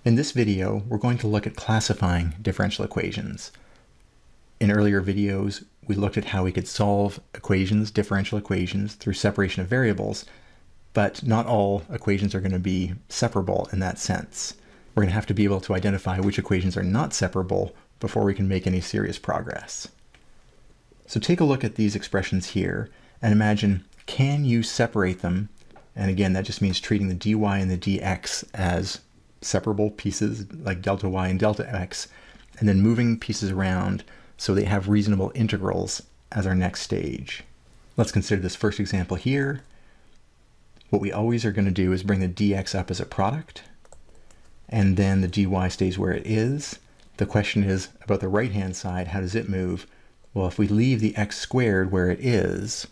In this video, we're going to look at classifying differential equations. In earlier videos, we looked at how we could solve equations, differential equations, through separation of variables, but not all equations are going to be separable in that sense. We're going to have to be able to identify which equations are not separable before we can make any serious progress. So take a look at these expressions here and imagine, can you separate them? And again, that just means treating the dy and the dx as separable pieces like delta y and delta x, and then moving pieces around so they have reasonable integrals as our next stage. Let's consider this first example here. What we always are going to do is bring the dx up as a product, and then the dy stays where it is. The question is about the right-hand side, how does it move? Well, if we leave the x squared where it is,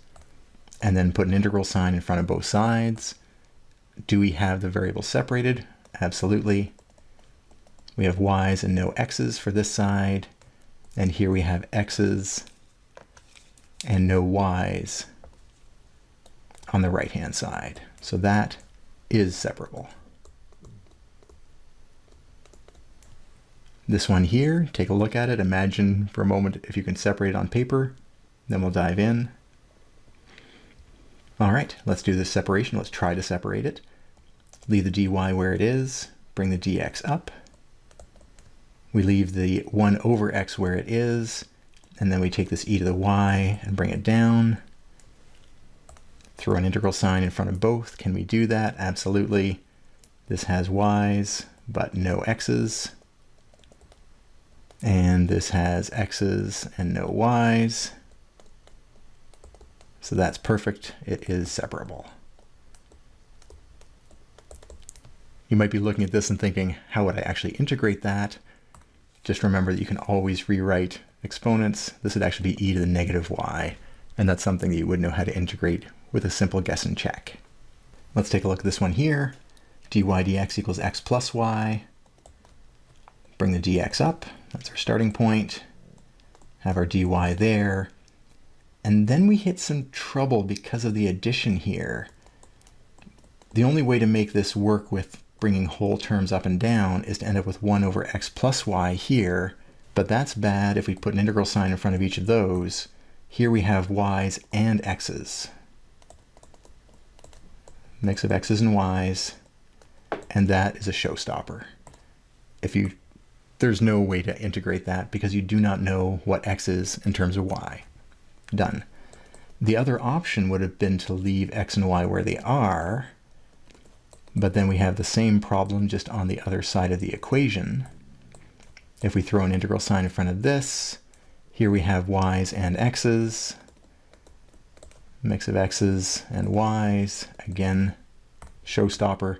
and then put an integral sign in front of both sides, do we have the variables separated? Absolutely. We have y's and no x's for this side, and here we have x's and no y's on the right-hand side. So that is separable. This one here, take a look at it. Imagine for a moment if you can separate it on paper, then we'll dive in. All right, let's do this separation. Let's try to separate it. Leave the dy where it is, bring the dx up. We leave the 1 over x where it is, and then we take this e to the y and bring it down. Throw an integral sign in front of both. Can we do that? Absolutely. This has y's, but no x's. And this has x's and no y's. So that's perfect. It is separable. You might be looking at this and thinking, how would I actually integrate that? Just remember that you can always rewrite exponents. This would actually be e to the negative y, and that's something that you would know how to integrate with a simple guess and check. Let's take a look at this one here. dy dx equals x plus y. Bring the dx up. That's our starting point. Have our dy there. And then we hit some trouble because of the addition here. The only way to make this work with bringing whole terms up and down is to end up with 1 over x plus y here, but that's bad if we put an integral sign in front of each of those. Here we have y's and x's. Mix of x's and y's, and that is a showstopper. There's no way to integrate that because you do not know what x is in terms of y. Done. The other option would have been to leave x and y where they are, but then we have the same problem just on the other side of the equation. If we throw an integral sign in front of this, here we have y's and x's, mix of x's and y's, again, showstopper.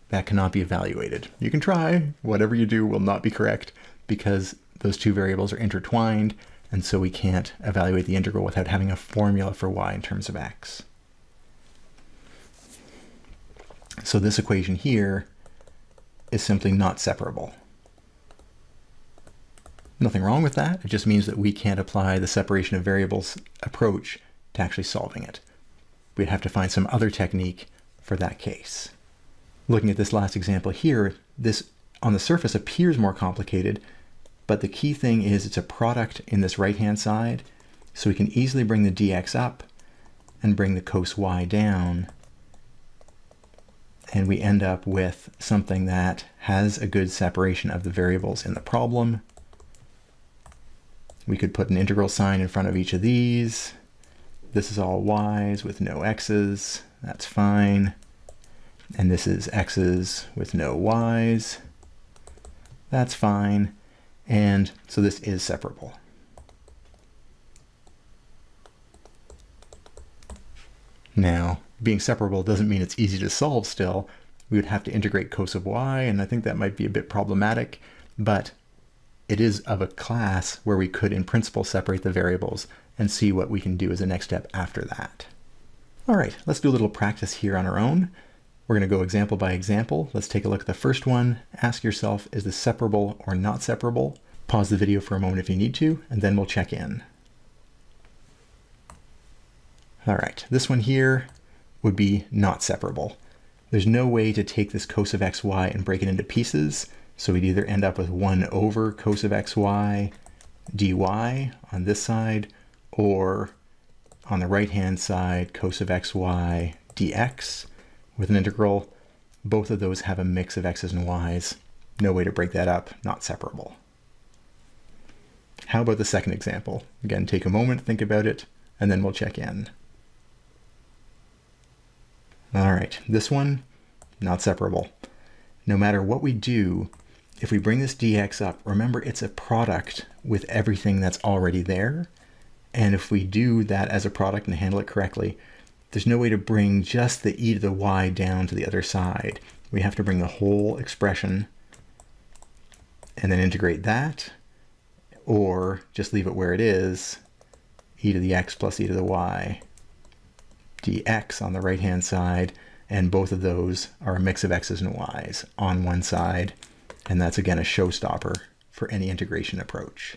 That cannot be evaluated. You can try, whatever you do will not be correct because those two variables are intertwined, and so we can't evaluate the integral without having a formula for y in terms of x. So this equation here is simply not separable. Nothing wrong with that. It just means that we can't apply the separation of variables approach to actually solving it. We'd have to find some other technique for that case. Looking at this last example here, this on the surface appears more complicated, but the key thing is it's a product in this right-hand side, so we can easily bring the dx up and bring the cos y down, and we end up with something that has a good separation of the variables in the problem. We could put an integral sign in front of each of these. This is all y's with no x's. That's fine. And this is x's with no y's. That's fine. And so this is separable. Now, being separable doesn't mean it's easy to solve still. We would have to integrate cos of y, and I think that might be a bit problematic, but it is of a class where we could in principle separate the variables and see what we can do as a next step after that. All right, let's do a little practice here on our own. We're going to go example by example. Let's take a look at the first one. Ask yourself, is this separable or not separable? Pause the video for a moment if you need to, and then we'll check in. All right, this one here would be not separable. There's no way to take this cos of xy and break it into pieces, so we'd either end up with 1 over cos of xy dy on this side, or on the right-hand side, cos of xy dx with an integral. Both of those have a mix of x's and y's. No way to break that up, not separable. How about the second example? Again, take a moment, think about it, and then we'll check in. All right, this one, not separable. No matter what we do, if we bring this dx up, remember it's a product with everything that's already there. And if we do that as a product and handle it correctly, there's no way to bring just the e to the y down to the other side. We have to bring the whole expression and then integrate that, or just leave it where it is, e to the x plus e to the y dx on the right-hand side, and both of those are a mix of x's and y's on one side, and that's again a showstopper for any integration approach.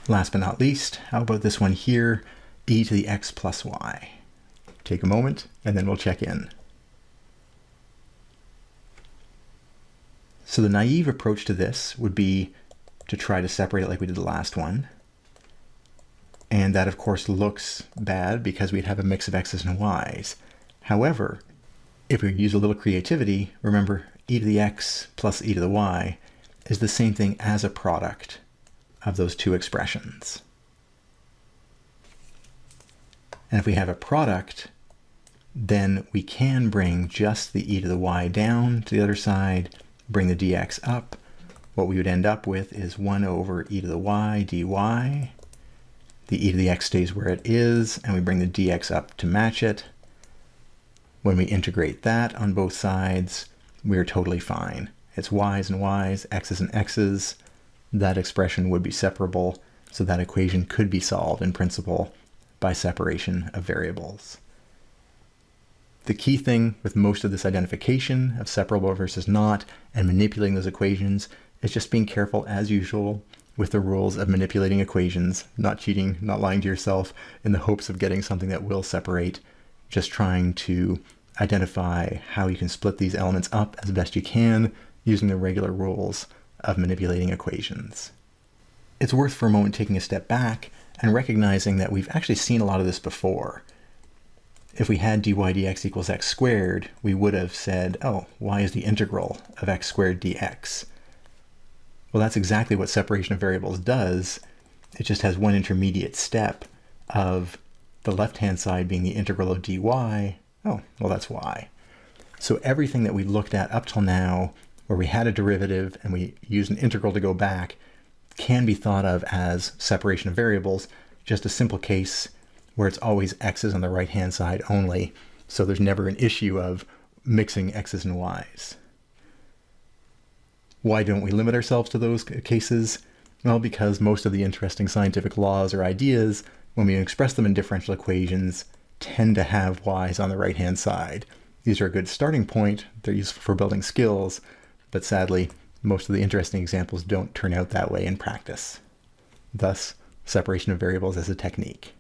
Last but not least, how about this one here, e to the x plus y? Take a moment, and then we'll check in. So the naive approach to this would be to try to separate it like we did the last one. And that, of course, looks bad because we'd have a mix of x's and y's. However, if we use a little creativity, remember, e to the x plus e to the y is the same thing as a product of those two expressions. And if we have a product, then we can bring just the e to the y down to the other side, bring the dx up. What we would end up with is 1 over e to the y dy. The e to the x stays where it is, and we bring the dx up to match it. When we integrate that on both sides, we're totally fine. It's y's and y's, x's and x's. That expression would be separable, so that equation could be solved in principle by separation of variables. The key thing with most of this identification of separable versus not and manipulating those equations is just being careful, as usual, with the rules of manipulating equations, not cheating, not lying to yourself in the hopes of getting something that will separate, just trying to identify how you can split these elements up as best you can using the regular rules of manipulating equations. It's worth for a moment taking a step back and recognizing that we've actually seen a lot of this before. If we had dy dx equals x squared, we would have said, oh, y is the integral of x squared dx. Well, that's exactly what separation of variables does. It just has one intermediate step of the left-hand side being the integral of dy. Oh, well, that's y. So everything that we looked at up till now, where we had a derivative and we used an integral to go back, can be thought of as separation of variables, just a simple case where it's always x's on the right-hand side only, so there's never an issue of mixing x's and y's. Why don't we limit ourselves to those cases? Well, because most of the interesting scientific laws or ideas, when we express them in differential equations, tend to have y's on the right-hand side. These are a good starting point. They're useful for building skills, but sadly, most of the interesting examples don't turn out that way in practice. Thus, separation of variables as a technique.